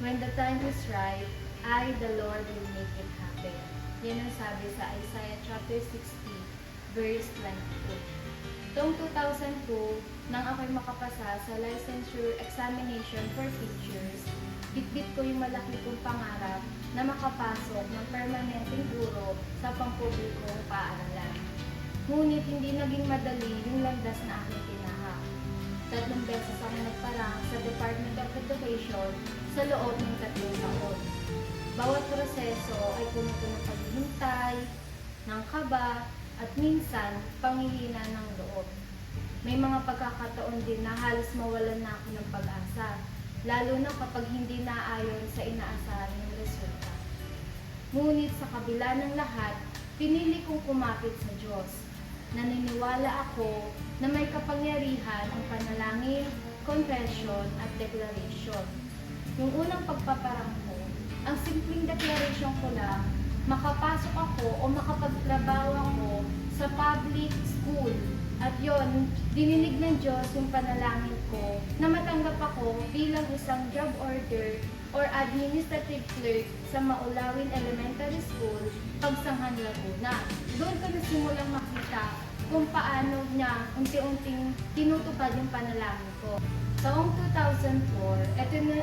When the time is right, I, the Lord, will make it happen. Yan ang sabi sa Isaiah chapter 60, verse 22. Taong 2002, nang ako'y makapasa sa licensure examination for teachers, bitbit ko yung malaki kong pangarap na makapasok ng permanenteng guro sa pampublikong paaralan. Ngunit hindi naging madali yung landas na aking tinahak. 3 beses ako nagparang sa Department of Education sa loob ng 3 taon. Bawat proseso ay puno ng paghihintay, ng kaba, at minsan panghihina ng loob. May mga pagkakataon din na halos mawalan na ako ng pag-asa, lalo na kapag hindi naayon sa inaasahan ng resulta. Ngunit sa kabila ng lahat, pinili kong kumapit sa Diyos. Naniniwala ako na may kapangyarihan ang panalangin, confession at declaration. Yung unang pagpaparang ko, ang simpleng declaration ko lang, makapasok ako o makapagtrabaho ako sa public school. At yon, dininig ng Diyos yung panalangin ko na matanggap ako bilang isang job order or administrative clerk sa Maulawin Elementary School, Pagsanghan, Laguna. Doon ko nasimulang makita kung paano niya unti-unting tinutupad yung panalangin ko. Taong 2004,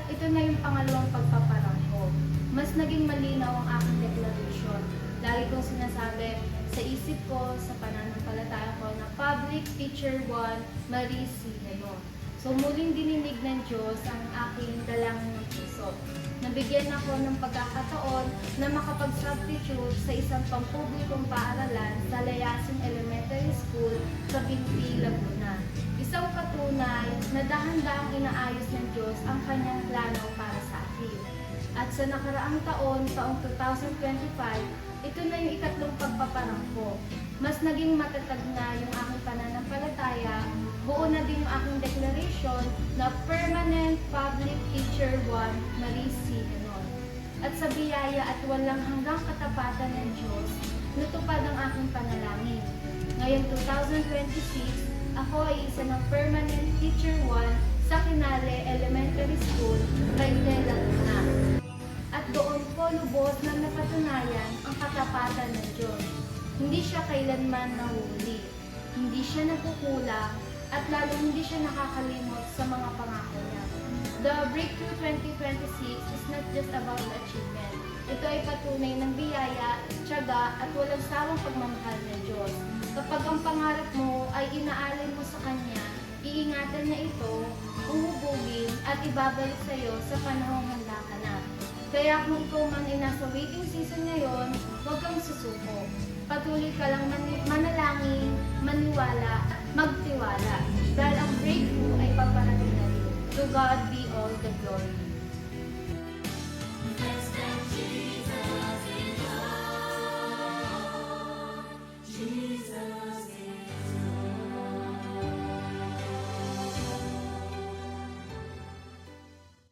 ito na yung pangalawang pagpaparang ko. Mas naging malinaw ang aking declaration. Lagi kong sinasabi sa isip ko, sa pananampalataya ko na Public Teacher 1, Marie C. Henon. So muling dininig ng Diyos ang aking dalangin ng puso. Nabigyan ako ng pagkakataon na makapag-substitute sa isang pampublikong paaralan sa Layasin Elementary School sa Binti, Laguna. Isang patunay na dahan-dahang inaayos ng Diyos ang kanyang plano para sa akin. At sa nakaraang taon, taong 2025, ito na yung ikatlong pagpaparang ko. Mas naging matatag na yung aking pananampalataya, buo na din yung aking declaration na Permanent Public Teacher 1, Marie C. Henon. At sa biyaya at walang hanggang katapatan ng Diyos, natupad ang aking panalangin. Ngayong 2026, ako ay isa ng Permanent Teacher 1 sa Kinale Elementary School, Cayuga, Laguna. At doon ko lubos na napatunayan ang katapatan ng Diyos. Hindi siya kailanman nahuli, hindi siya nagkukulang, at lalo hindi siya nakakalimot sa mga pangako niya. The Breakthrough 2026 is not just about achievement. Ito ay patunay ng biyaya, tiyaga, at walang sawang pagmamahal ng Diyos. Kapag ang pangarap mo ay inaalay mo sa Kanya, iingatan niya ito, uhubugin, at ibabalik sa iyo sa panahong handa ka na. Kaya kung ikaw man ay nasa waiting season ngayon, huwag kang susuko. Patuloy ka lang manalangin, maniwala, magtiwala. Dahil ang breakthrough ay paparating na rin. To God be